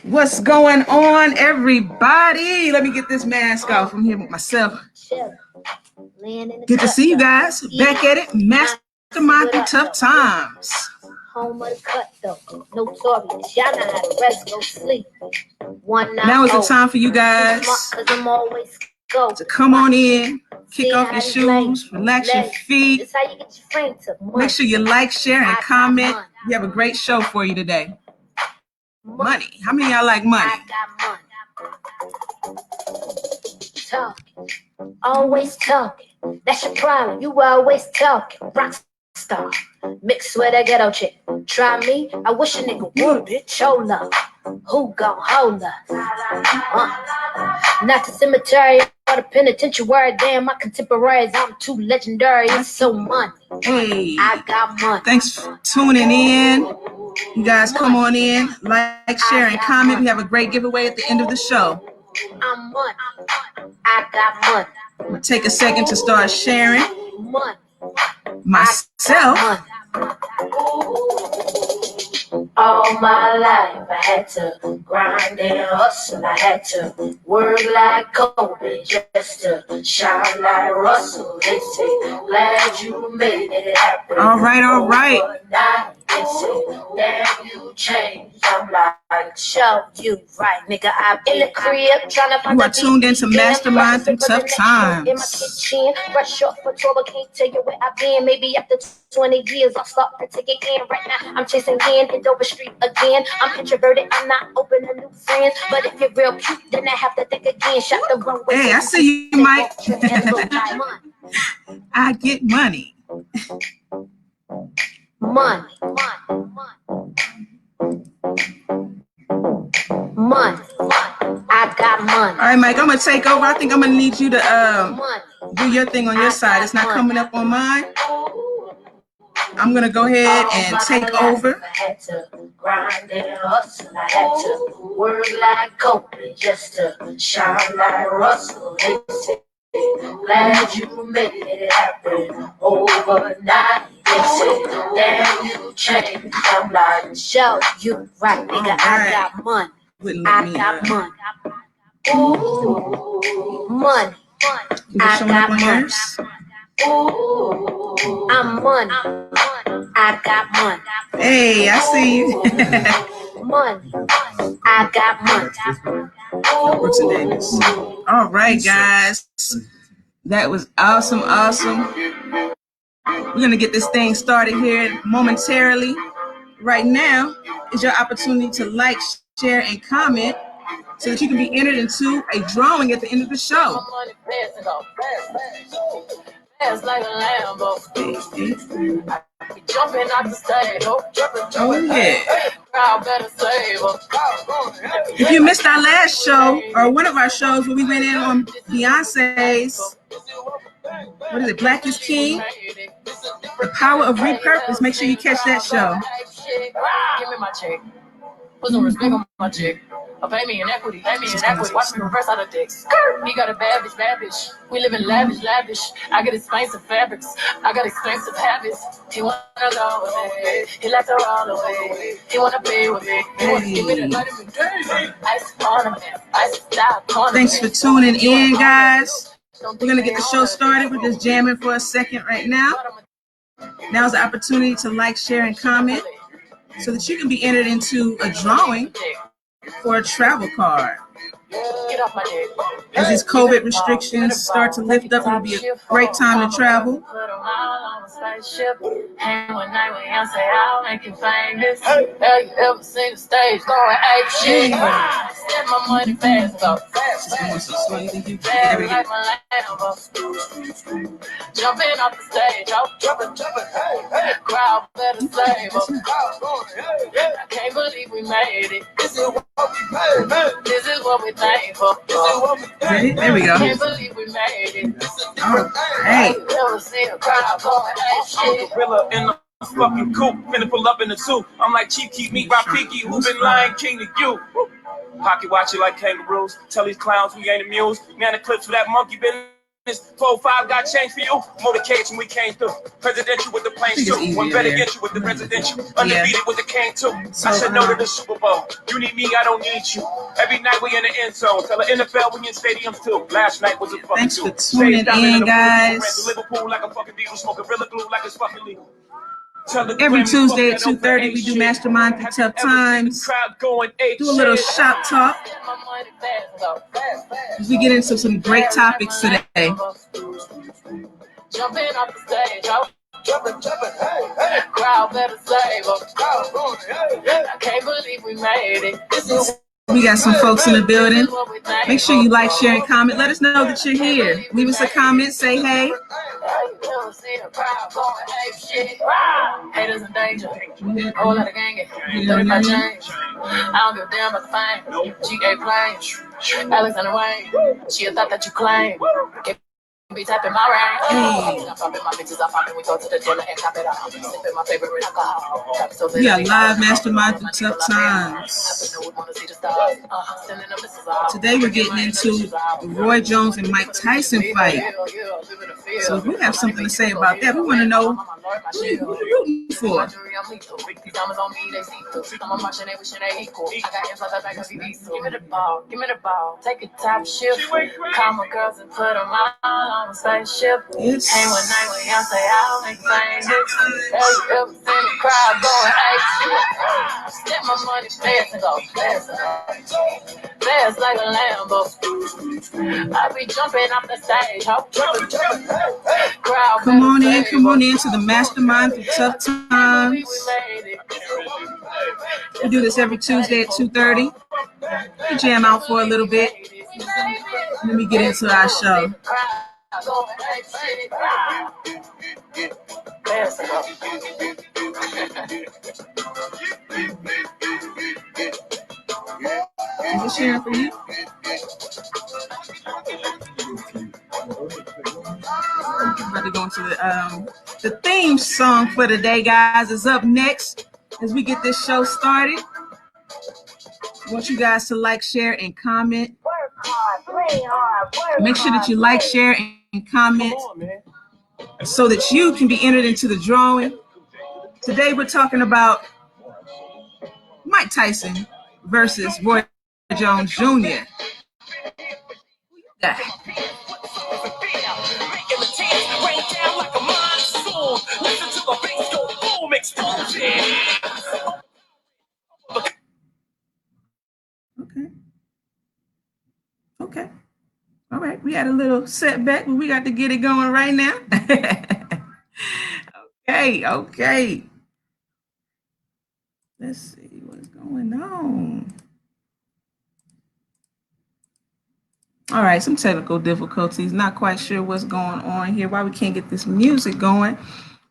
What's going on, everybody? Let me get this mask off. I'm here with myself. Good to see you guys. Back at it. Mastermind through tough times. Home of the cut though. Notorious. Y'all know how to rest, go sleep. Now is the time for you guys to come on in, kick off your shoes, relax your feet. Make sure you like, share, and comment. We have a great show for you today. Money. How many of y'all like money? Talking. Always talking. That's your problem. You always talking. Rockstar. Mixed with a ghetto chick. Try me. I wish a nigga would, bitch. Hold up. Who gon' hold us? Not the cemetery or the penitentiary. Damn, my contemporaries. I'm too legendary. It's so money. Hey. I got money. Thanks for tuning in. You guys come on in, like, share, and comment. We have a great giveaway at the end of the show. I'm money. I got money. I'm gonna take a second to start sharing Money. myself. All my life I had to grind and hustle. I had to work like Kobe just to shine like Russell. They say, glad you made it happen. All right. They say, damn, you changed. I'm like, show you right, nigga. I'm in the crib trying to find. You are tuned into Mastermind Through Tough Times. In my kitchen, brush off for trouble, can't tell you where I've been. Maybe after 20 years, I'll start to take it in. Right now, I'm chasing in and over street again. I'm introverted, I'm not open to new friends. But if you're real cute, then I have to think again. Shot the wrong way. Hey, I see you, Mike. I get money. Money. I got money. All right, Mike, I'm going to take over. I think I'm going to need you to do your thing on your side. It's not coming up on mine. I'm going to go ahead and take over. I had to grind and hustle. I had to work like Kobe just to shine like Russell. They say, glad you made it happen overnight. They say, damn, you changed. I'm like, show you right, nigga. I got money. I got money. Ooh, money. I got money. Ooh, I'm money. I got money. Hey, I see you. Money. I got money. What's your name? All right, guys. That was awesome. We're going to get this thing started here momentarily. Right now is your opportunity to like, share, and comment so that you can be entered into a drawing at the end of the show. Like a Lambo. Jumping out the stage. Oh, yeah. If you missed our last show or one of our shows where we went in on Beyonce's, what is it, Black is King? The Power of Repurpose. Make sure you catch that show. Give me my check. Put some respect on my check. Pay me in equity. Watch me reverse out of dicks. He got a bad bitch. We live in lavish. I got expensive fabrics. I got expensive habits. He wanna go with me. He likes to roll away. He wanna be with me. He wanna give me the vitamin D. Ice ornament. Ice style ornament. Thanks for tuning in, guys. We're gonna get the show started. We're just jamming for a second right now. Now's the opportunity to like, share, and comment so that you can be entered into a drawing for a travel card. As these COVID restrictions start to lift up, it'll be a great time to travel. Jumping off the stage, crowd better save us. I can't believe we made it. This is what we thankful. There we go. Can't believe we made it. All right. Never seen a crowd going, hey, shit. Gorilla in the fucking coop, finna pull up in the two. I'm like Chief, keep me Rafiki, who been lying king to you? Pocket watch it like kangaroos. Tell these clowns we ain't amused. Man, the clips for that monkey been 4-5 got change for you. Motorcade when we came through. Presidential with the planes too. One better get you with the residential. Undefeated with the cane too. I said no to the Super Bowl. You need me, I don't need you. Every night we in the end zone. Tell the NFL we in stadiums too. Last night was a fucking Thanks for tuning in, guys. Liverpool like a fucking Beatle, smoke Gorilla Glue like it's fucking legal. Every Tuesday at 2:30, we do Mastermind Through Tough Times. Do a little shop talk. As we get into some great topics today. Jumping off the stage, jumping, crowd better save us. I can't believe we made it. We got some folks in the building. Make sure you like, share, and comment. Let us know that you're here. Leave us a comment. Say hey. Haters in danger. Whole lot of gangin'. 35 change. I don't give a damn about the fame. GA planes. Alexander Wayne. She a thought that you claim. Be tapping my range. I'm popping my bitches. I'm popping. We go to the dinner and top it off. Sipping my favorite alcohol. We are live Mastermind Through Tough Times. Today we're getting into the Roy Jones and Mike Tyson fight. So if we have something to say about that, we want to know who you're rooting for. Give me the ball. Take a top shift. Call my girls and put them on a spaceship. Yes. Hang one night when y'all say I'll make famous. Have you ever seen the crowd going ape shit? Step my money fast and go fast. Fast like a Lambo. I be jumping off the stage. Jumping. Crowd come on in to the Mastermind Through Tough Times. We do this every Tuesday at 2:30. We jam out for a little bit. Let me get into our show. Is it sharing for you? I'm about to go into the theme song for today, guys, is up next as we get this show started. I want you guys to like, share, and comment. Make sure that you like, share, and comment so that you can be entered into the drawing. Today we're talking about Mike Tyson versus Roy Jones Jr. Yeah. Okay. All right. We had a little setback, but we got to get it going right now. Okay. Let's see what's going on. All right, some technical difficulties. Not quite sure what's going on here, why we can't get this music going.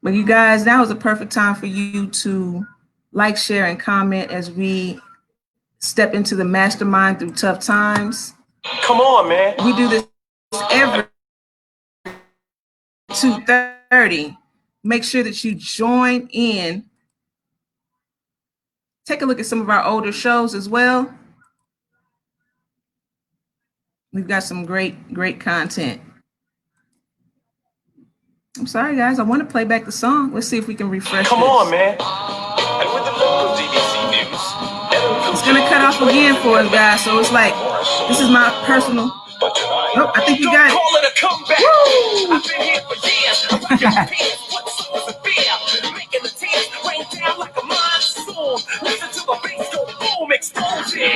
But you guys, that was a perfect time for you to like, share, and comment as we step into the Mastermind Through Tough Times. Come on, man. We do this every 2:30. Make sure that you join in. Take a look at some of our older shows as well. We've got some great content. I'm sorry, guys. I want to play back the song. Let's see if we can refresh. Come this. on, man. And with the local DBC News. It's going to cut off again for us, guys. So it's like, this is my personal. Oh, I think you got it. Call it a comeback. Woo! I've been here for years. Making the tears rain down like a monsoon. Listen to the bass go boom, explosion.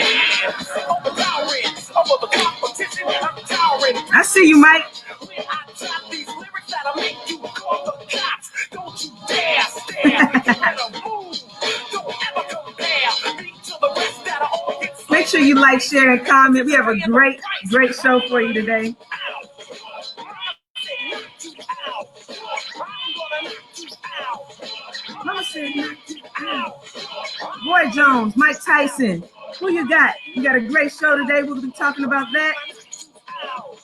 Overpowering, over the competition, I'm towering. I see you, Mike. When I drop these lyrics that'll make you call the cops, don't you dare stare. You better move. Don't ever compare me to the rest that'll all get. Make sure you like, share, and comment. We have a great show for you today. Mama said knock you out. Roy Jones, Mike Tyson. Who you got? You got a great show today. We'll be talking about that,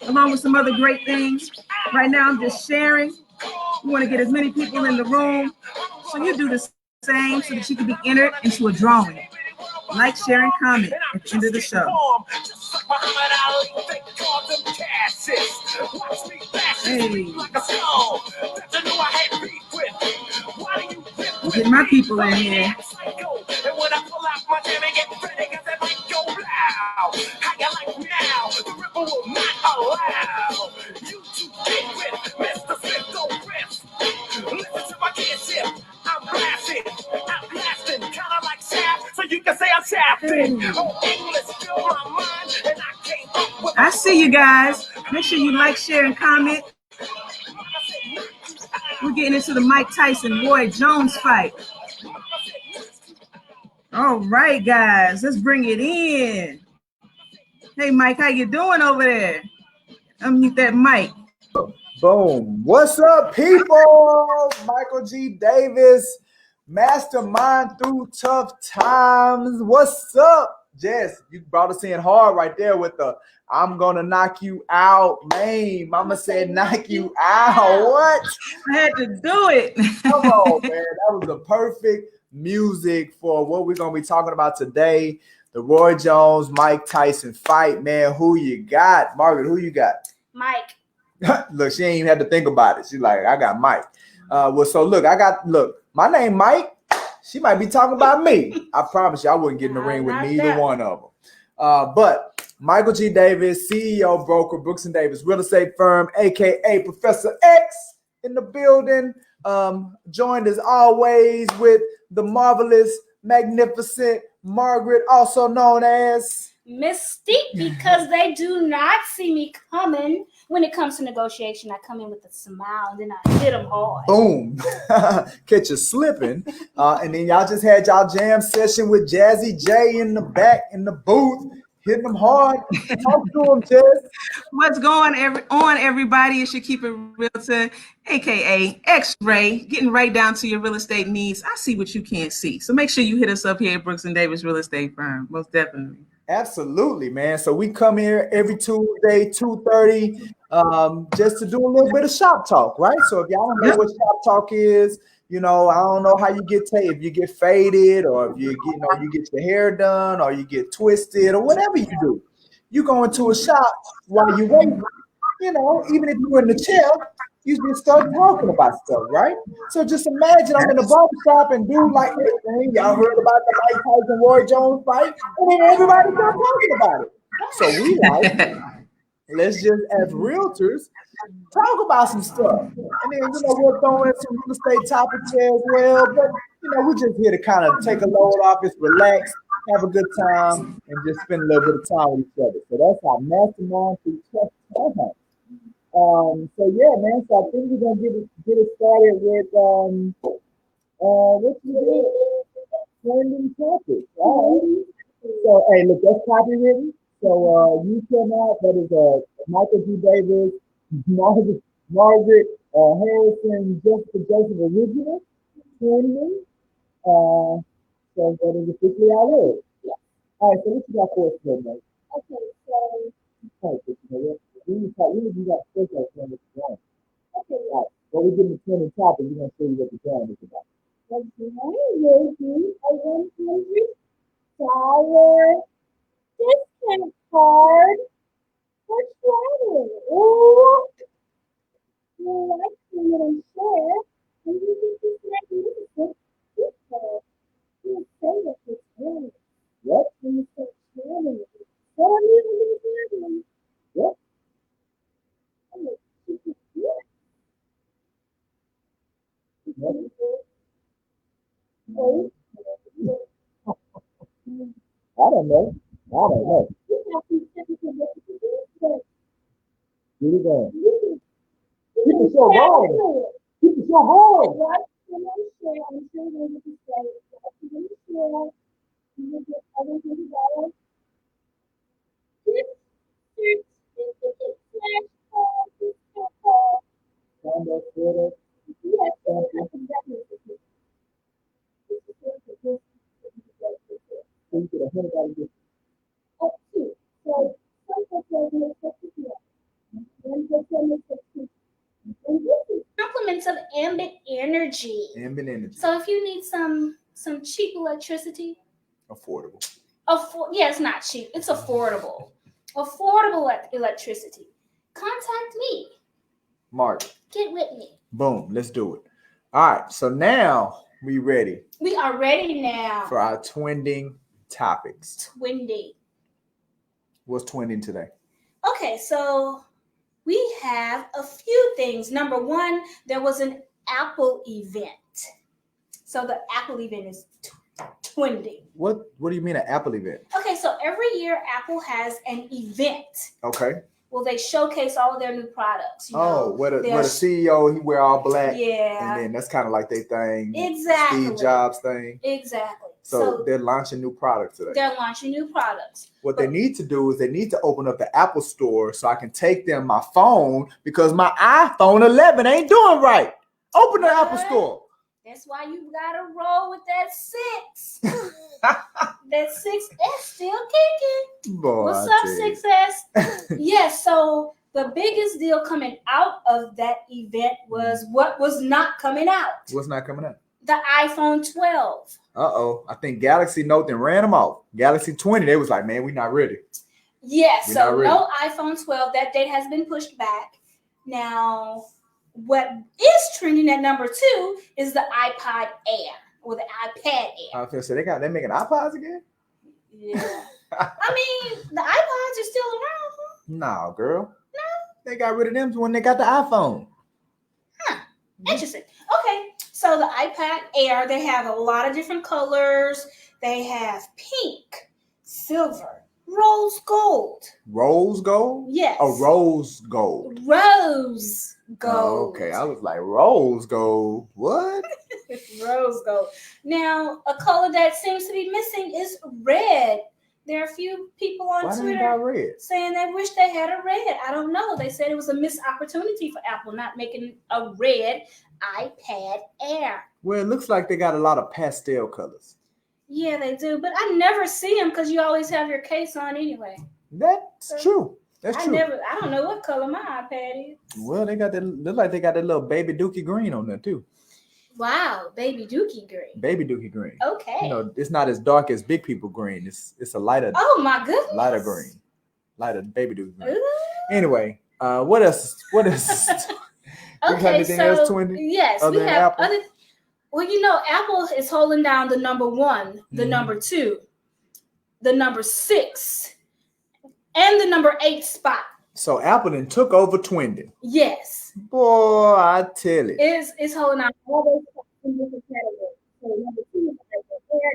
along with some other great things. Right now, I'm just sharing. We want to get as many people in the room. So you do the same so that you can be entered into a drawing. Like, share, and comment at the end of the show. Get my people in here. And when I pull out my jam and get ready, cause that mic go loud. How you like now? The ripple will not allow you to get with Mr. Smith, don't rest. Listen to my kidship. I'm blasting, kinda like shaft, so you can say I'm shafting. Oh, English, fill my mind, and I came up with I see you guys. Make sure you like, share, and comment. We're getting into the Mike Tyson Roy Jones fight. All right, guys, let's bring it in. Hey, Mike, how you doing over there? Unmute that mic. Boom. What's up, people? Michael G. Davis, mastermind through tough times. What's up, Jess? You brought us in hard right there with the I'm gonna knock you out, man. Mama said knock you out. What? I had to do it. Come on, man. That was the perfect music for what we're gonna be talking about today. The Roy Jones, Mike Tyson fight, man. Who you got? Margaret, who you got? Mike. Look, she ain't even had to think about it. She's like, I got Mike. So look, my name Mike. She might be talking about me. I promise you, I wouldn't get in the ring with neither one of them. But Michael G. Davis, CEO, broker, Brooks & Davis real estate firm, aka Professor X in the building. Joined as always with the marvelous, magnificent Margaret, also known as Mystique, because they do not see me coming. When it comes to negotiation, I come in with a smile and then I hit them hard. Boom. Catch you slipping. And then y'all just had y'all jam session with Jazzy J in the back in the booth, hitting them hard. Talk to them, Jazz. What's going on, everybody? It's your Keep It Realtor, aka X-Ray, getting right down to your real estate needs. I see what you can't see. So make sure you hit us up here at Brooks & Davis Real Estate Firm. Most definitely. Absolutely, man. So we come here every Tuesday, 2:30, just to do a little bit of shop talk, right? So if y'all don't know what shop talk is, I don't know how you get if you get faded or if you get your hair done or you get twisted or whatever you do. You go into a shop while you wait, even if you're in the chair, you just start talking about stuff, right? So just imagine I'm in a barber shop and do like everything. Y'all heard about the Mike Tyson Roy Jones fight, and then everybody start talking about it. So we let's just as realtors talk about some stuff. And then we'll throw in some real estate topics there as well. But we're just here to kind of take a load off, just relax, have a good time, and just spend a little bit of time with each other. So that's our mastermind through tough times. So yeah, man. So I think we're gonna get it started with what's the trending topic. All right. So hey, look, that's copywritten. So you cannot. That is Michael G. Davis, Margaret Harrison, Jessica Joseph original trending. So that is officially out there. Yeah. All right. So what you got for us today, mate? Okay. So. We got to take that from the ground. Okay, right. When we get to the trending topic, we're going to show you what the ground is about. What's the name? I want $100 discount card for trading. Ooh. You like to share, and you can just magnificent discount. You say that it's good. Yep. When you start trading, what are you going to do? Yep. I don't know. Here we go. Keep it so hard. I'm sure you're going to say, you get $700. Compliments of ambient energy. So if you need some cheap electricity, affordable. Yeah, it's not cheap. It's affordable. Affordable electricity. Contact me. Margaret. Get with me. Boom. Let's do it. All right. So now we ready. We are ready now for our twinning topics. Twinning. What's twinning today? Okay, so we have a few things. Number one, there was an Apple event. So the Apple event is twinning. What do you mean an Apple event? Okay, so every year Apple has an event. Okay. Well, they showcase all of their new products. You know, where the CEO, he wear all black. Yeah. And then that's kind of like their thing. Exactly. Steve Jobs thing. Exactly. So they're launching new products today. They're launching new products. What they need to do is they need to open up the Apple store so I can take them my phone because my iPhone 11 ain't doing right. Open the Apple store. That's why you gotta roll with that 6. That 6S still kicking. Boy, what's up, 6S? Yes, so the biggest deal coming out of that event was what was not coming out. What's not coming out? The iPhone 12. Uh-oh. I think Galaxy Note then ran them off. Galaxy 20, they was like, man, we're not ready. Yes, so no iPhone 12. That date has been pushed back. Now, what is trending at number 2 is the iPod Air or the iPad Air. I was gonna say they making iPods again? Yeah. I mean, the iPods are still around, huh? No, girl. No. They got rid of them when they got the iPhone. Huh. Interesting. Okay. So the iPad Air, they have a lot of different colors. They have pink, silver, rose gold. Rose gold? Yes. Oh, rose gold. Rose gold. Oh, okay. I was like, rose gold. What? Rose gold. Now, a color that seems to be missing is red. There are a few people on Twitter saying they wish they had a red. I don't know. They said it was a missed opportunity for Apple not making a red iPad Air. Well, it looks like they got a lot of pastel colors. Yeah, they do. But I never see them because you always have your case on anyway. That's true. That's true. I don't know what color my iPad is. Well, they got that. Look like they got that little baby dookie green on there too. Wow, baby dookie green. Baby dookie green. Okay. You know, it's not as dark as big people green. It's a lighter. Oh my goodness. Lighter green. Lighter baby dookie green. Ooh. Anyway, what else? What else? Okay, anything else, Twindy? Yes, we have Apple? other. Well, you know, Apple is holding down the number 1, the number 2, the number 6, and the number 8 spot. So Apple then took over Twindy. Yes. Boy, I tell it. It's holding on all those in different categories. So number 2 is iPad Air,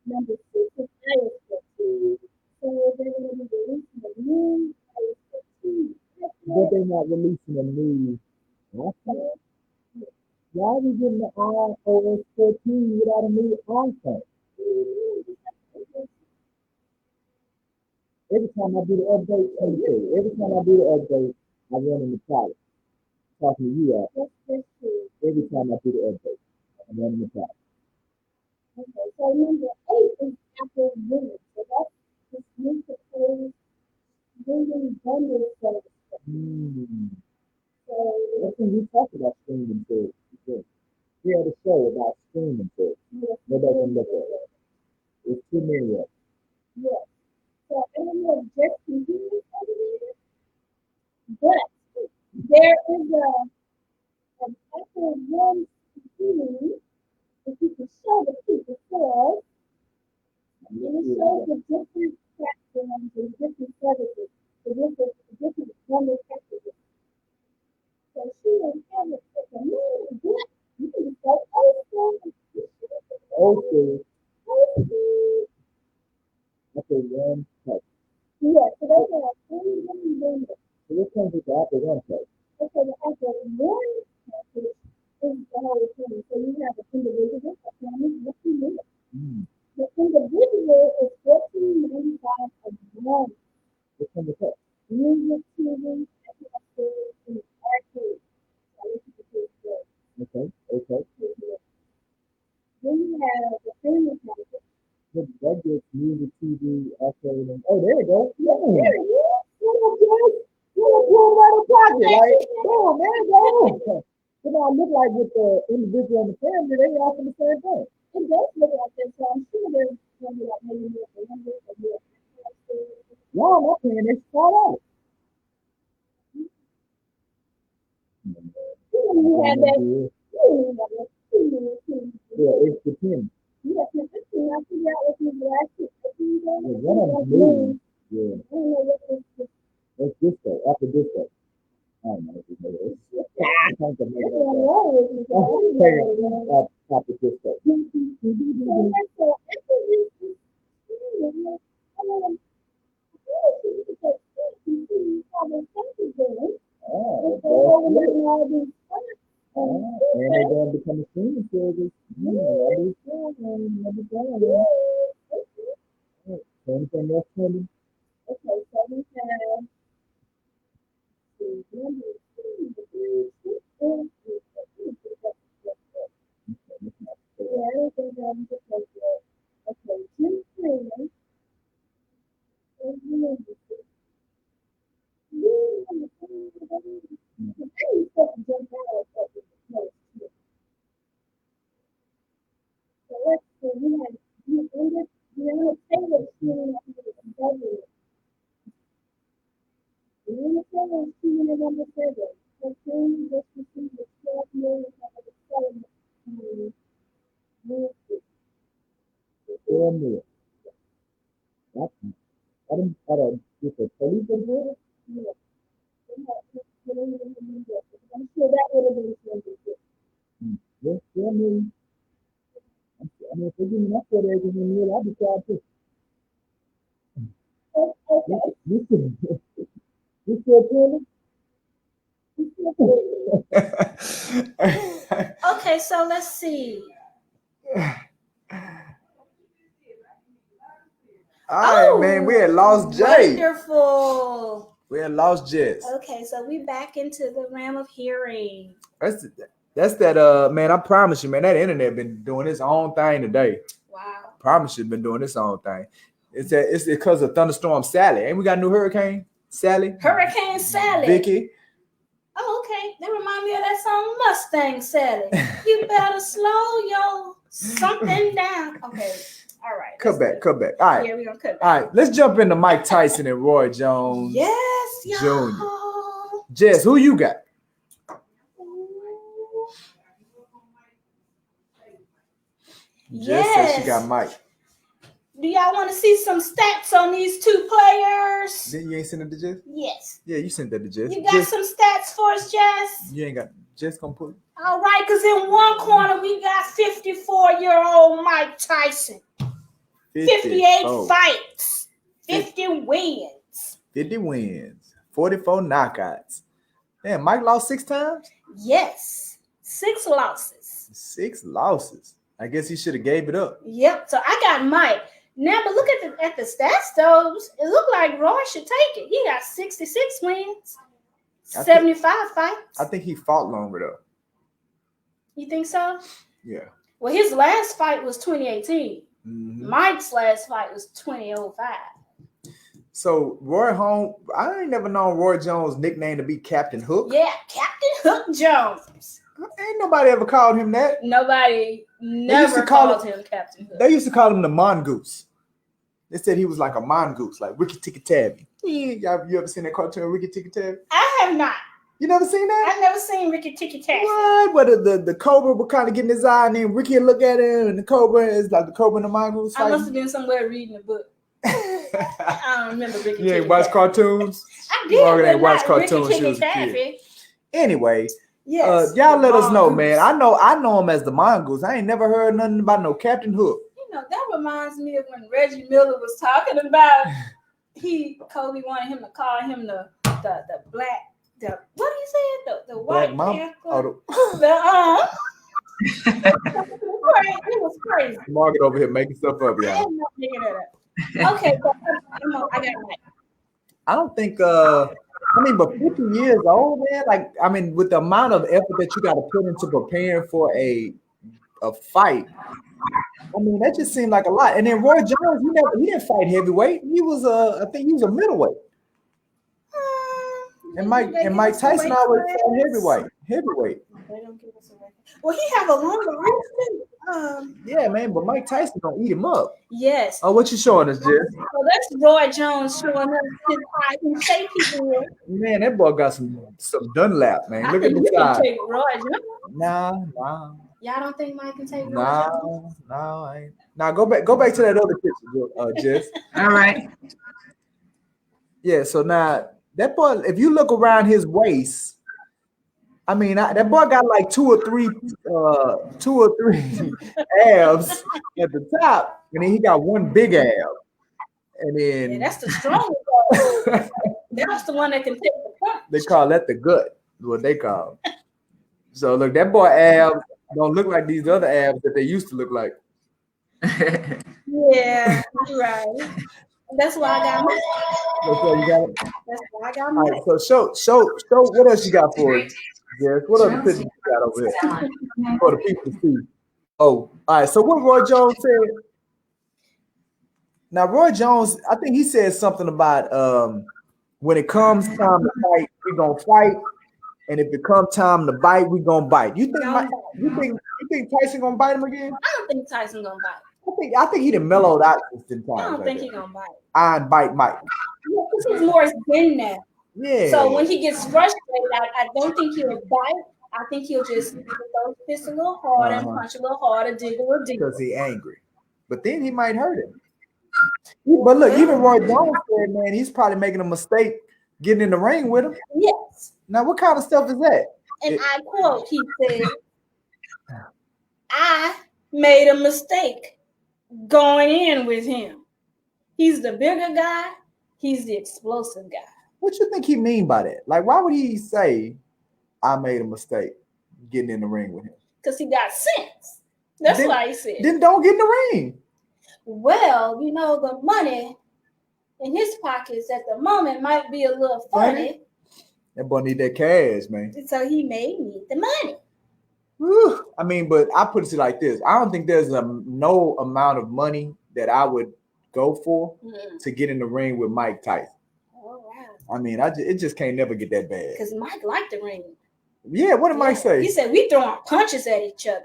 number 6 is iOS 14. So they're going to be releasing a new iOS 14. But they're not releasing a new. Why are we getting the iOS 14 without a new iPhone? Every time I do the update, I run into problems. Talking to you out. Every time I do the update, I run into problems. Okay, so number 8 is Apple Music. So that's this new proposed streaming bundle service. So I think we talked about streaming service before. We had a show about streaming service. Nobody can look at it. It's too many of them. Yes. So I don't know if just continues over there, but there is an Apple One TV that you can show the people first, and it shows the different platforms and different services, the different bundle packages. So she will have it for a little bit. You can just go old school. Okay, one touch. Yeah, so they have 3 million. So what comes with the Apple One touch? Okay, the Apple One package is the whole thing. So you have an individual, a family, what you need. The individual is $14.95 a month. What comes with that? Music, TV, and arcade. Okay. Then you have the family package. That gets music, TV, arcade, and there you go. Yeah, there it is. What up, Jay? What up, pull right up pocket? Like, boom, man, go. You know, I look like with the individual and the family, they all from the same thing. It does look like this, so I'm sure there's going to be like maybe more $100 or more. Y'all not paying this $4. you had that. Yeah, it's the 10. Yeah, I figured out what you Yeah, one of them blue. Yeah. That's this day, after this day. I don't know if you know this. I think the name after this day. And they're going to become a streaming service. Anything else, Cindy? Okay, 7 Just a police report? I'm sure that would have been something. Yes, I mean, if they give me that for every year, I'll be proud too. Okay. You still Okay, so let's see. All right, man, we had lost Jay. Wonderful. We had lost Jess. Okay, so we back into the realm of hearing. That's that man, I promise you, man, that internet been doing its own thing today. Wow. Promise you, been doing its own thing. It's because of Thunderstorm Sally. Ain't we got a new hurricane? Sally? Hurricane Sally. Vicky. Oh, okay. That remind me of that song Mustang Sally. You better slow your something down. Okay. All right. Cut back. All right. Yeah, we're gonna cut back. All right, let's jump into Mike Tyson and Roy Jones. Yes, y'all. Jr. Jess, who you got? Jess said she got Mike. Do y'all want to see some stats on these two players? Then you ain't sent it to Jess? Yes. Yeah, you sent that to Jess. You got some stats for us, Jess? You ain't got Jess gonna put it. All right, because in one corner we got 54-year-old Mike Tyson. 58 fights, 50 wins. 50 wins, 44 knockouts. Damn, Mike lost 6 times? Yes, 6 losses. 6 losses. I guess he should have gave it up. Yep, so I got Mike. Now, but look at the stats, though. It looked like Roy should take it. He got 66 wins, 75 fights. I think he fought longer, though. You think so? Yeah. Well, his last fight was 2018. Mm-hmm. Mike's last fight was 2005. So Roy Holmes, I ain't never known Roy Jones' nickname to be Captain Hook. Yeah, Captain Hook Jones. Ain't nobody ever called him that. Nobody never called him Captain Hook. They used to call him the mongoose. They said he was like a mongoose, like Ricky Tikki Tavi. Yeah, you ever seen that cartoon, Ricky Tikki Tavi? I have not. You never seen that? I've never seen Ricky Tikki Tavi. What? Where the cobra would kind of get in his eye, and then Ricky would look at him, and the cobra is like the cobra and the mongoose. I must have been somewhere reading a book. I don't remember Ricky Tikki. You ain't watch cartoons? I did. Margaret ain't watch cartoons. cartoons. She was a kid. Anyway, yes, y'all let us know, man. I know him as the mongoose. I ain't never heard nothing about no Captain Hook. You know, that reminds me of when Reggie Miller was talking about Kobe wanted him to call him the black. What did he say? The white panther. It was crazy. Margaret over here making stuff up, y'all. I'm not making it up. Okay, so I got Mike. I don't think. But 50 years old, man. Like, I mean, with the amount of effort that you got to put into preparing for a fight, I mean, that just seemed like a lot. And then Roy Jones, he didn't fight heavyweight. He was I think he was a middleweight. And Mike Tyson always fought heavyweight. They don't give us a record. Well, he have a longer reach too. Yeah, man, but Mike Tyson gonna eat him up. Yes. Oh, what you showing us, Jess? So that's Roy Jones showing us his high and shape people. Man, that boy got some Dunlap, man. I Look at think the you can side. take Roy Jones. Nah. Y'all don't think Mike can take Roy Jones? No, I ain't. Now go back to that other picture, Jess. All right. Yeah, so now that boy, if you look around his waist, I mean, that boy got like two or three abs at the top, and then he got one big ab, and then that's the strongest one. That's the one that can take the punch. They call that the gut, what they call. So look, that boy abs don't look like these other abs that they used to look like. Yeah, you're right. That's why I got mine. That's why I got mine. All right, so show what else you got for us? Yes, what other pictures you got over here for the people to see? Oh, all right. So what Roy Jones said? Now Roy Jones, I think he said something about when it comes time to fight, we're gonna fight, and if it comes time to bite, we're gonna bite. You think Tyson gonna bite him again? I don't think Tyson gonna bite. I think he done mellowed out this time. I don't think he gonna bite. Iron bite Mike. Yeah, he's more zen now. Yeah. So when he gets frustrated, I don't think he'll bite. I think he'll just throw his fist a little harder and punch a little harder, dig a little deeper. Because he's angry. But then he might hurt him. But look, even Roy Jones said, man, he's probably making a mistake getting in the ring with him. Yes. Now, what kind of stuff is that? And I quote, he said, I made a mistake going in with him. He's the bigger guy. He's the explosive guy. What you think he mean by that? Like, why would he say, I made a mistake getting in the ring with him? Because he got sense. That's why he said. Then don't get in the ring. Well, the money in his pockets at the moment might be a little funny. That boy need that cash, man. So he may need the money. Whew. I mean, but I put it like this. I don't think there's no amount of money that I would go for to get in the ring with Mike Tyson. Oh, wow. I mean, it just can't never get that bad. Because Mike liked the ring. Yeah, what did Mike say? He said, we throwing punches at each other.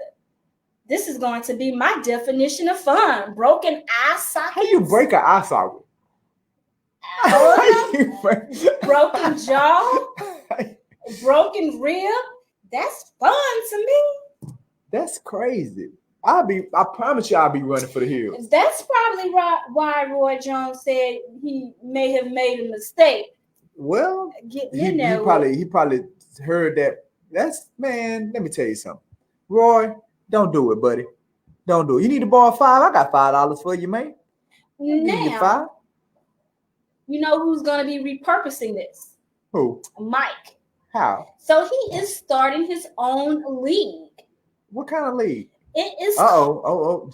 This is going to be my definition of fun. Broken eye sockets. How you break an eye socket? Broken jaw. Broken rib. That's fun to me. That's crazy. I promise you I'll be running for the hills. That's probably why Roy Jones said he may have made a mistake. Well, he probably heard that. Man, let me tell you something. Roy, don't do it, buddy. Don't do it. You need to borrow $5. I got $5 for you, man. Now, you know who's going to be repurposing this? Who? Mike. How? So he is starting his own league. What kind of league? It is.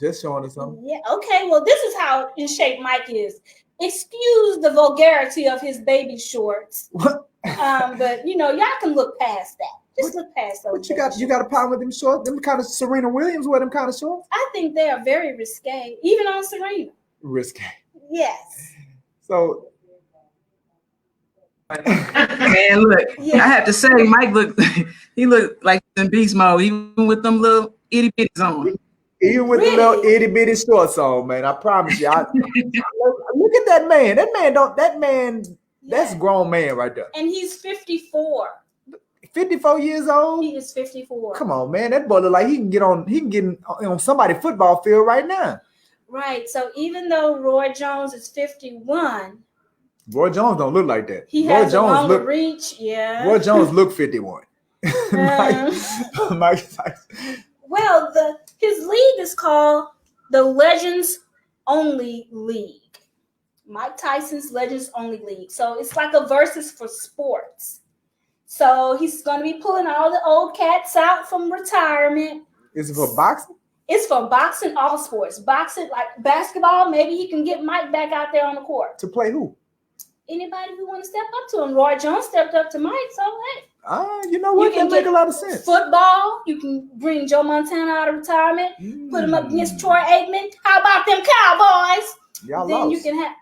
Just showing us something. Yeah. Okay. Well, this is how in shape Mike is. Excuse the vulgarity of his baby shorts. What? But y'all can look past that. Just look past those. What you got a problem with them shorts? Them kind of Serena Williams wear them kind of shorts? I think they are very risque, even on Serena. Risque. Yes. So. Man, look, I have to say, Mike looked like in beast mode, even with them little itty bitties on. Even with the little itty bitty shorts on, man. I promise you. Look at that man. That man, that's a grown man right there. And he's 54. 54 years old? He is 54. Come on, man. That boy look like he can get on somebody's football field right now. Right. So even though Roy Jones is 51, Roy Jones don't look like that. He has a longer reach. Yeah. Roy Jones look 51. Mike Tyson. Well, his league is called the Legends Only League. Mike Tyson's Legends Only League. So it's like a versus for sports. So he's going to be pulling all the old cats out from retirement. Is it for boxing? It's for boxing, all sports. Boxing, like basketball, maybe he can get Mike back out there on the court. To play who? Anybody who want to step up to him. Roy Jones stepped up to Mike, so hey. You know what? That make a lot of sense. Football, you can bring Joe Montana out of retirement, put him up against Troy Aikman. How about them Cowboys? Y'all then lost. You can have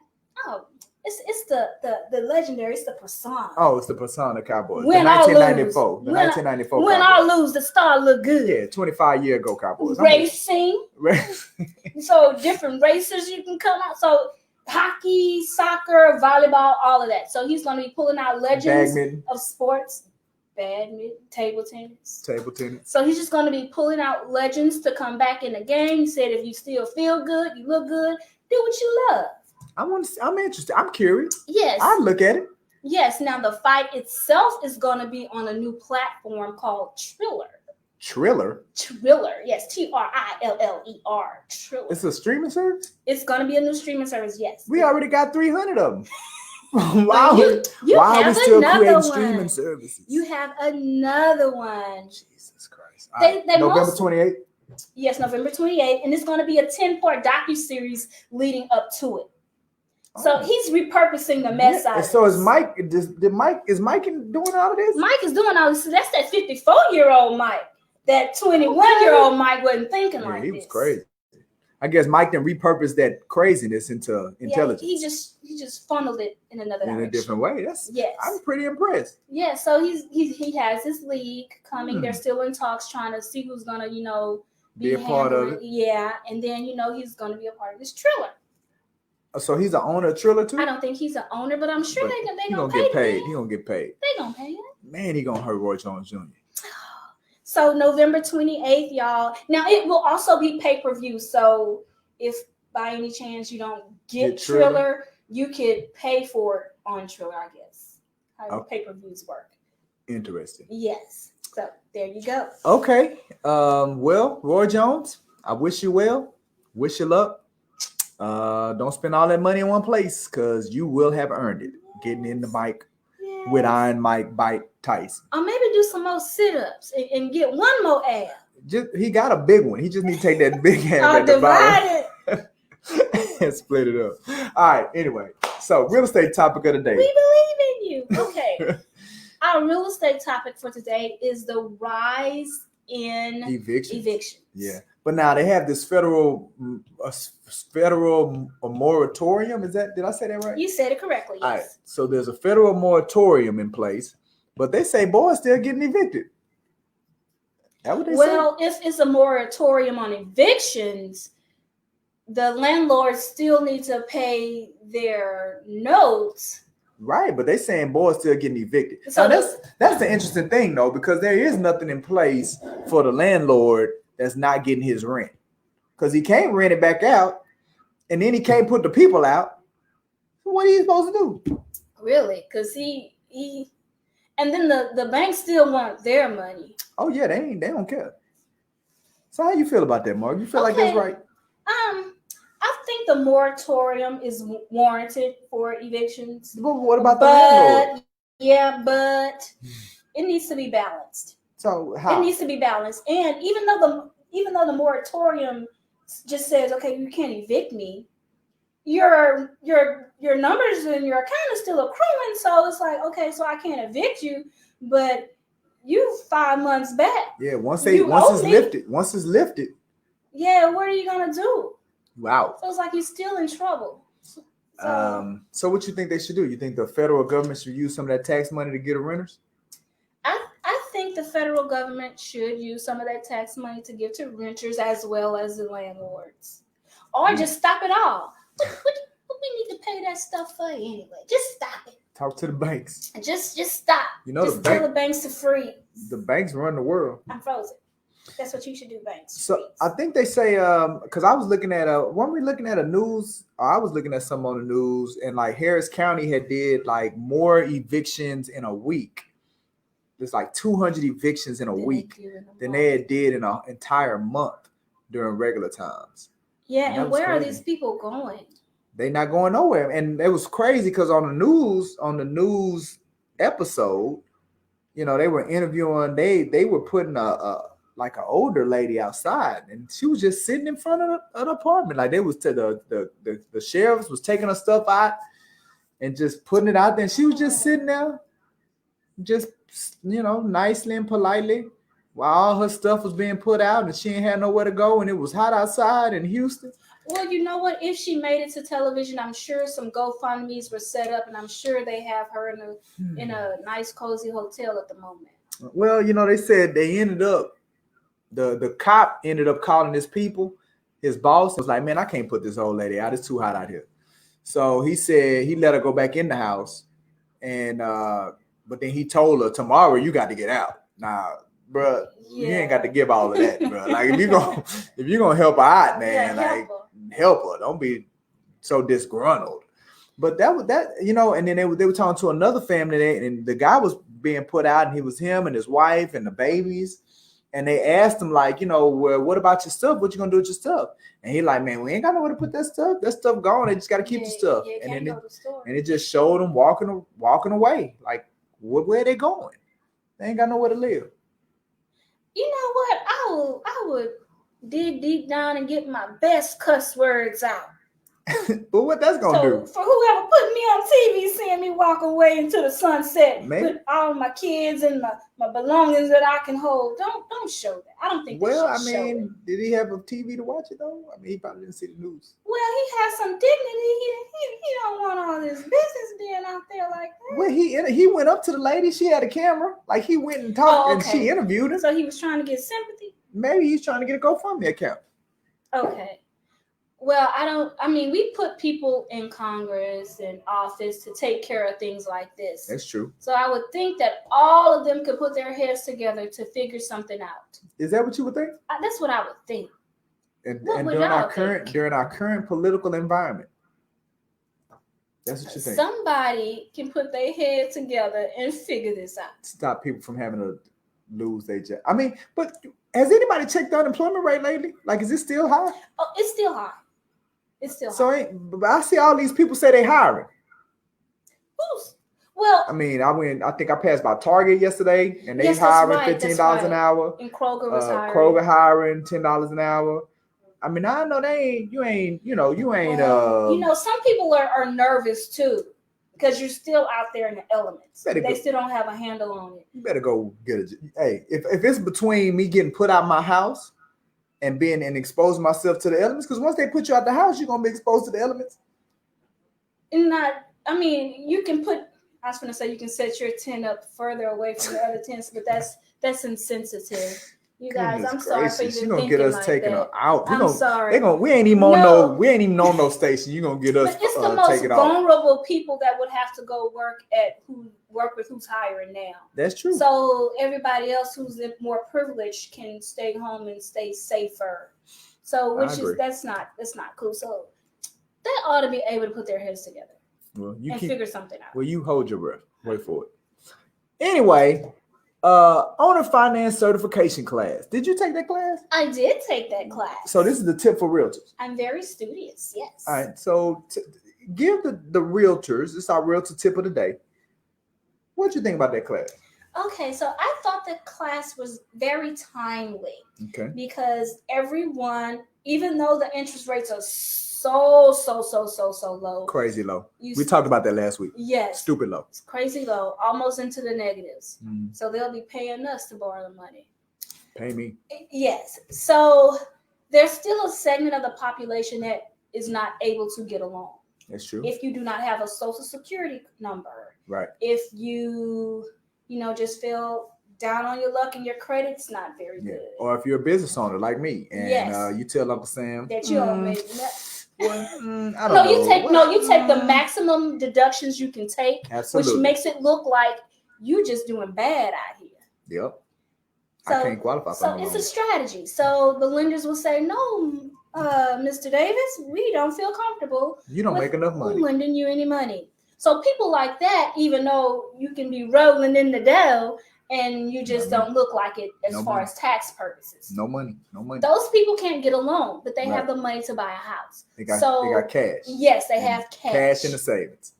It's the legendary. It's the persona. Oh, it's the persona Cowboys. Win the 1994. Lose. The 1994. Win or lose, the star look good. Yeah, 25 years ago Cowboys. Racing. So different racers you can come out. So hockey, soccer, volleyball, all of that. So he's going to be pulling out legends of sports. Badminton, table tennis. So he's just going to be pulling out legends to come back in the game. He said, if you still feel good, you look good, do what you love. I'm interested. I'm curious. Yes. I'll look at it. Yes. Now the fight itself is going to be on a new platform called Triller. Triller? Yes. Triller. Triller. It's a streaming service? It's going to be a new streaming service, yes. We already got 300 of them. Why are we still creating streaming services? You have another one. Jesus Christ. November 28th? Yes, November 28th. And it's going to be a 10-part docuseries leading up to it. So he's repurposing the mess out of So is Mike doing all of this? Mike is doing all this. So that's that 54-year-old Mike. That 21-year-old Mike wasn't thinking like this. He was crazy. I guess Mike then repurposed that craziness into intelligence. He just funneled it in another direction. In a different way. I'm pretty impressed. Yeah, so he has his league coming. They're still in talks, trying to see who's gonna, be a part of it. Yeah, and then he's gonna be a part of this Triller. So he's the owner of Triller too? I don't think he's an owner, but I'm sure they're gonna get paid. He gonna get paid. They gonna pay him. Man, he gonna hurt Roy Jones Jr. So November 28th, y'all. Now it will also be pay-per-view. So if by any chance you don't get Triller, you could pay for it on Triller, I guess. How pay-per-views work. Interesting. Yes. So there you go. Okay. Well, Roy Jones, I wish you well. Wish you luck. Don't spend all that money in one place because you will have earned it. Getting in the mic with Iron Mike Bite Tyson. Or maybe do some more sit-ups and get one more ab. He got a big one. He just need to take that big ab at the bottom and split it up. All right. Anyway, so real estate topic of the day. We believe in you. Okay. Our real estate topic for today is the rise in evictions. Yeah. But now they have this federal moratorium. Did I say that right? You said it correctly. Yes. All right. So there's a federal moratorium in place, but they say boys still getting evicted. That what they say? Well, if it's a moratorium on evictions, the landlords still need to pay their notes. Right, but they saying boys still getting evicted. So now that's the interesting thing though, because there is nothing in place for the landlord that's not getting his rent, because he can't rent it back out, and then he can't put the people out. So what are you supposed to do? Really? Because he and then the banks still want their money. Oh yeah, they don't care. So how you feel about that, Mark? You feel like that's right? I think the moratorium is warranted for evictions. But what about the landlord? Yeah, but it needs to be balanced. So how? It needs to be balanced. And even though the moratorium just says, okay, you can't evict me, your numbers in your account is still accruing. So it's like, okay, so I can't evict you, but you 5 months back. Yeah, once it's lifted. Yeah, what are you gonna do? Wow. So it's like you're still in trouble. So what you think they should do? You think the federal government should use some of that tax money to get a renters? I think the federal government should use some of that tax money to give to renters as well as the landlords. Or just stop it all. What we need to pay that stuff for anyway? Just stop it. Talk to the banks. Just stop. Just tell the banks to freeze. The banks run the world. I'm frozen. That's what you should do, banks. So I think they say, because I was looking at weren't we looking at a news? I was looking at some on the news, and like Harris County had did like more evictions in a week. There's like 200 evictions in a week than they had did in an entire month during regular times. Yeah, and where are these people going? They're not going nowhere. And it was crazy because on the news episode, they were interviewing, they were putting like an older lady outside, and she was just sitting in front of an apartment. Like they was the sheriffs was taking her stuff out and just putting it out there. And she was just sitting there, just nicely and politely, while all her stuff was being put out, and she ain't had nowhere to go, and it was hot outside in Houston. Well, you know what? If she made it to television, I'm sure some GoFundMe's were set up, and I'm sure they have her in a nice, cozy hotel at the moment. Well, they said they ended up, the cop ended up calling his people. His boss was like, man, I can't put this old lady out. It's too hot out here. So he said he let her go back in the house. And but then he told her, tomorrow you got to get out. Nah, bro, you ain't got to give all of that, bro. Like if you're gonna help her out, man, help her. Don't be so disgruntled. But that was that, and then they were talking to another family, and the guy was being put out, and he was him and his wife and the babies. And they asked him, like, well, what about your stuff? What you gonna do with your stuff? And he like, man, we ain't got nowhere to put that stuff. That stuff gone. They just got to keep the stuff. And then it just showed them walking away. Like, where are they going? They ain't got nowhere to live. You know what? I would dig deep down and get my best cuss words out. But what that's gonna do? For whoever put me on TV, seeing me walk away into the sunset with all my kids and my belongings that I can hold, don't show that. I don't think. Well, I mean, did he have a TV to watch it though? I mean, he probably didn't see the news. Well, he has some dignity. He don't want all this business being out there like that. Well, he went up to the lady. She had a camera. Like, he went and talked, and she interviewed him. So he was trying to get sympathy. Maybe he's trying to get a GoFundMe account. Okay. Well, we put people in Congress and office to take care of things like this. That's true. So I would think that all of them could put their heads together to figure something out. Is that what you would think? That's what I would think. And during our current political environment, that's what you think. Somebody can put their head together and figure this out. Stop people from having to lose their job. I mean, but has anybody checked the unemployment rate lately? Like, is it still high? Oh, it's still high. It's still high. So I see all these people say they hiring. Well, I mean, I think I passed by Target yesterday, and they hiring $15 an hour. And Kroger was hiring. Kroger hiring $10 an hour. I mean, I know you ain't. Some people are nervous too, because you're still out there in the elements. They still don't have a handle on it. You better go get it. Hey, if it's between me getting put out my house and being and exposing myself to the elements, because once they put you out the house, you're gonna be exposed to the elements. You can put. I was going to say you can set your tent up further away from the other tents, but that's insensitive. You guys, I'm sorry for you thinking like that. You're gonna get us taken out. I'm sorry. We ain't even on no station. You're gonna get us. But it's the most vulnerable people that would have to go work with who's hiring now. That's true. So everybody else who's more privileged can stay home and stay safer. So that's not cool. So they ought to be able to put their heads together. Well, figure something out. Well, you hold your breath. Wait for it. Anyway, owner finance certification class. Did you take that class? I did take that class. So this is the tip for realtors. I'm very studious. Yes. All right. So give the realtors. This is our realtor tip of the day. What you think about that class? Okay, so I thought the class was very timely. Okay. Because everyone, even though the interest rates are so low. Crazy low. We talked about that last week. Yes. Stupid low. It's crazy low, almost into the negatives. So they'll be paying us to borrow the money. Pay me. Yes. So there's still a segment of the population that is not able to get a loan. That's true. If you do not have a social security number. Right. If you just feel down on your luck and your credit's not very good. Or if you're a business owner like me and you tell Uncle Sam that you don't make I don't know. You take the maximum deductions you can take, Absolutely. which makes it look like you just doing bad out here. Yep. So, I can't qualify for So it's a strategy. So the lenders will say, no, Mr. Davis, we don't feel comfortable. You don't make enough money. Lending you any money. So people like that, even though you can be rolling in the dough and you just don't look like it as far as tax purposes. No money. Those people can't get a loan, but they have the money to buy a house. They got cash. Yes, they have cash. Cash in the savings.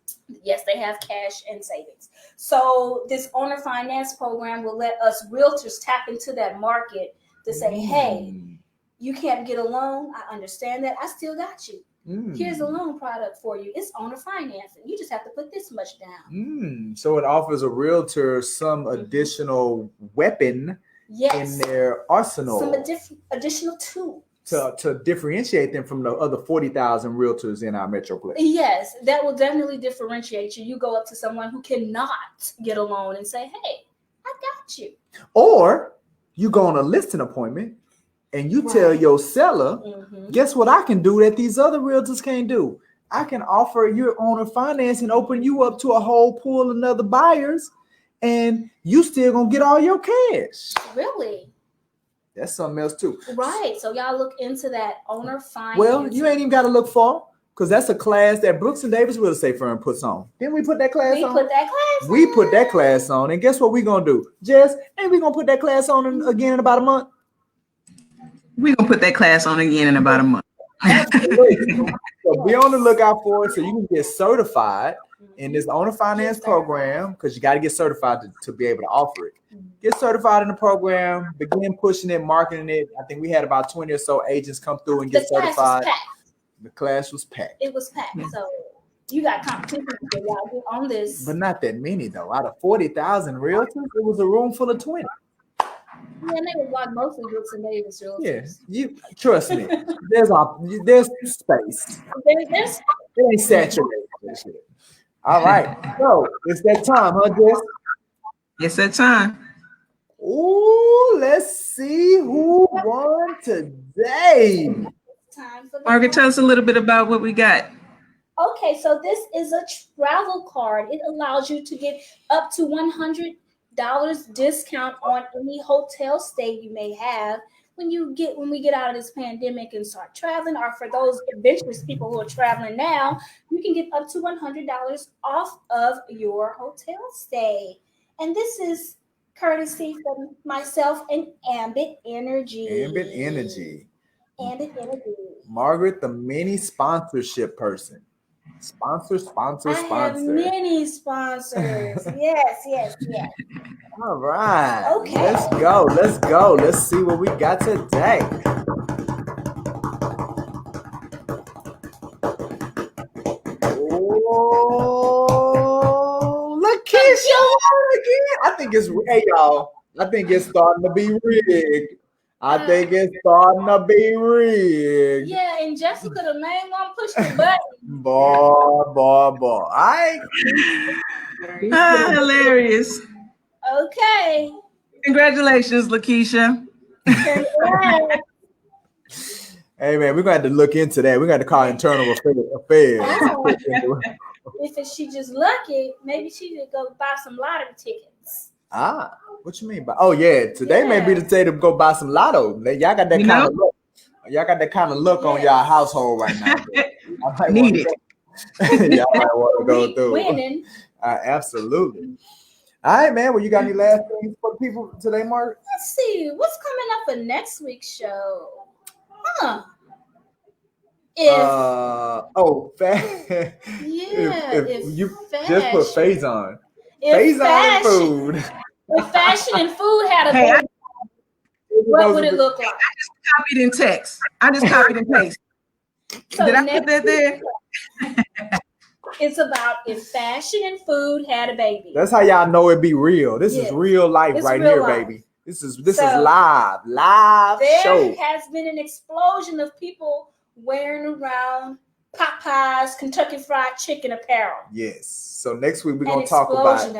Yes, they have cash and savings. So this owner finance program will let us realtors tap into that market to say, hey, you can't get a loan. I understand that. I still got you. Here's a loan product for you. It's owner financing. You just have to put this much down. So it offers a realtor some additional weapon in their arsenal. Some additional tool. to differentiate them from the other 40,000 realtors in our metroplex. Yes, that will definitely differentiate you. You go up to someone who cannot get a loan and say, hey, I got you. Or you go on a listing appointment and you tell your seller, guess what I can do that these other realtors can't do? I can offer your owner finance and open you up to a whole pool of other buyers, and you still gonna get all your cash. Really? That's something else too. Right. So y'all look into that owner finance. Well, you ain't even got to look far, because that's a class that Brooks and Davis real estate firm puts on. Didn't we put that class on? We put that class on. And guess what we going to do? Jess, ain't we going to put that class on again in about a month? We're going to put that class on again in about a month. So be on the lookout for it so you can get certified in this owner finance program, because you got to get certified to be able to offer it. Get certified in the program, begin pushing it, marketing it. I think we had about 20 or so agents come through and get certified. The class was packed. It was packed. So you got competition to y'all on this. But not that many though. Out of 40,000 realtors, it was a room full of 20. Yeah, and they was like mostly Brooks and Davis realtors. Yeah, you trust me. There's space. There's It ain't saturated. All right. So it's that time, huh, Jess? It's that time. Ooh, let's see who won today. Margaret, tell us a little bit about what we got. Okay, so this is a travel card. It allows you to get up to $100 discount on any hotel stay you may have when we get out of this pandemic and start traveling, or for those adventurous people who are traveling now, you can get up to $100 off of your hotel stay. And this is courtesy from myself and Ambit Energy. Ambit Energy. Ambit Energy. Margaret, the mini sponsorship person. Sponsor. I have many sponsors. Yes. All right. Okay. Let's go. Let's see what we got today. Oh, Lakeisha again. I think it's y'all. I think it's starting to be rigged. Yeah, and Jessica, the main one, pushed the button. Boy. All right. Hilarious. Okay. Congratulations, Lakeisha. Hey, man, we're going to have to look into that. We're going to call internal affairs. If she just lucky, maybe she could go buy some lottery tickets. What you mean by? Oh yeah, today may be the day to go buy some lotto. Y'all got that kind of look. Y'all got that kind of look on y'all household right now. Need it. Y'all might want to go through. Winning. Absolutely. All right, man. Well, you got any last things for people today, Mark? Let's see what's coming up for next week's show. If you just put phase on. Phase on food. If fashion and food had a baby, what would it look like? I just copied in text. I just copied and pasted. So did I put that there? It's about if fashion and food had a baby. That's how y'all know it be real. This is real life here, baby. This is live show. There has been an explosion of people wearing around Popeyes Kentucky Fried Chicken apparel. Yes. So next week we're gonna talk about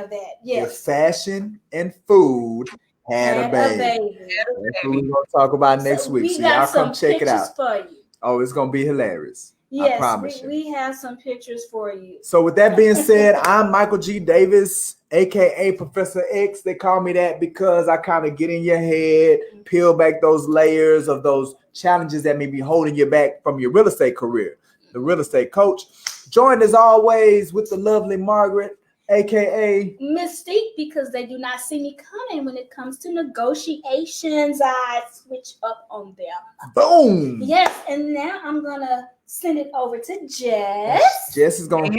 if fashion and food had a baby. That's what we're gonna talk about next week. So y'all come check it out. For you. Oh, it's gonna be hilarious. Yes, I promise we have some pictures for you. So with that being said, I'm Michael G. Davis, aka Professor X. They call me that because I kind of get in your head, peel back those layers of those challenges that may be holding you back from your real estate career. The real estate coach. Joined as always with the lovely Margaret, aka Mystique, because they do not see me coming when it comes to negotiations. I switch up on them. Boom. Yes, and now I'm gonna send it over to Jess. Jess is gonna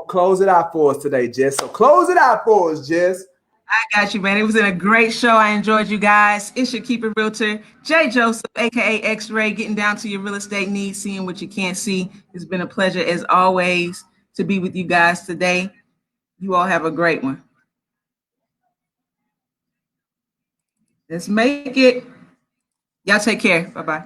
close it out for us today, Jess. So close it out for us, Jess. I got you, man. It was a great show. I enjoyed you guys. It's your Keep It Realtor, Jay Joseph, aka X-Ray, getting down to your real estate needs, seeing what you can't see. It's been a pleasure, as always, to be with you guys today. You all have a great one. Let's make it. Y'all take care. Bye-bye.